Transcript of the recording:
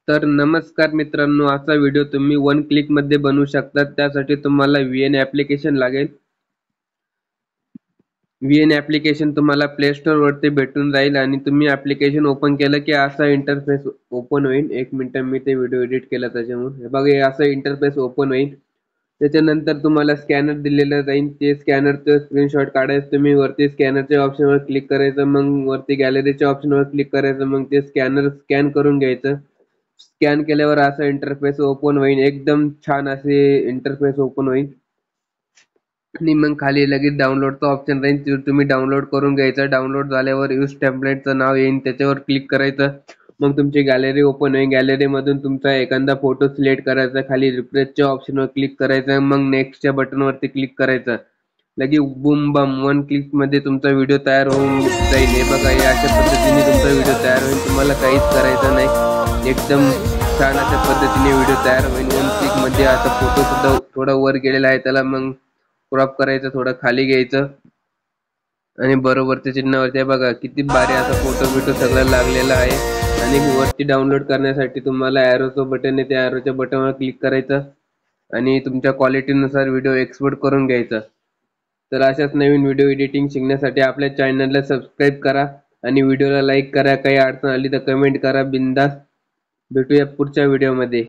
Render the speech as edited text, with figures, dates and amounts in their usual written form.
तर नमस्कार मित्रांनो, आजचा व्हिडिओ तुम्ही वन क्लिक मध्ये बनवू शकता। त्यासाठी तुम्हाला VN ॲप्लिकेशन लागेल। VN ॲप्लिकेशन तुम्हाला प्ले स्टोर वरती भेटून जाईल आणि तुम्ही ॲप्लिकेशन ओपन केलं की असा इंटरफेस ओपन होईल। एक मिनिट, मी ते व्हिडिओ एडिट केला त्याच्यामुळे हे बघा, हे असं इंटरफेस ओपन होईल। त्याच्यानंतर तुम्हाला स्कॅनर दिलेलं जाईल, ते स्कॅनरचं स्क्रीनशॉट काढायचं। तुम्ही वरती स्कॅनरच्या ऑप्शनवर क्लिक करायचं, मग वरती गॅलरीच्या ऑप्शनवर क्लिक करायचं, मग ते स्कॅनर स्कॅन करून घ्यायचं। स्कॅन केल्यावर असा इंटरफेस ओपन होईल, एकदम छान असे इंटरफेस ओपन होईल। आणि मग खाली लगेच डाउनलोडचा ऑप्शन राहील, ते तुम्ही डाउनलोड करून घ्यायचं। डाउनलोड झाल्यावर यूज टेम्पलेटचं नाव येईल, त्याच्यावर क्लिक करायचं। मग तुमची गॅलरी ओपन होईल। गॅलरीमधून तुमचा एखादा फोटो सिलेक्ट करायचा, खाली रिफ्रेशच्या ऑप्शनवर क्लिक करायचं, मग नेक्स्टच्या बटनवरती क्लिक करायचं। लगे बूम बम वन क्लिक मध्ये तुमचा व्हिडिओ तयार होऊन जाईल। हे बघा, या अशा पद्धतीने तुमचा व्हिडिओ तयार होईल, तुम्हाला काहीच करायचं नाही। एकदम छान अशा पद्धतीने व्हिडिओ तयार होईल वन क्लिक मध्ये। आता फोटो सुद्धा थोडा वर गेलेला आहे, त्याला मग क्रॉप करायचं, थोडं खाली घ्यायचं आणि बरोबरच्या चिन्हावरती बघा किती भारी असा फोटो बिटो सगळं लागलेला आहे। आणि वरती डाउनलोड करण्यासाठी तुम्हाला ॲरोचं बटन आहे, त्या ॲरोच्या बटनवर क्लिक करायचं आणि तुमच्या क्वालिटीनुसार व्हिडिओ एक्सपोर्ट करून घ्यायचा। तर अशाच नवीन व्हिडिओ एडिटिंग शिकण्यासाठी आपल्या चॅनलला सबस्क्राईब करा आणि व्हिडिओला लाईक करा। काही अडचण आली तर कमेंट करा बिंदास। भेटूया पुढच्या व्हिडिओमध्ये।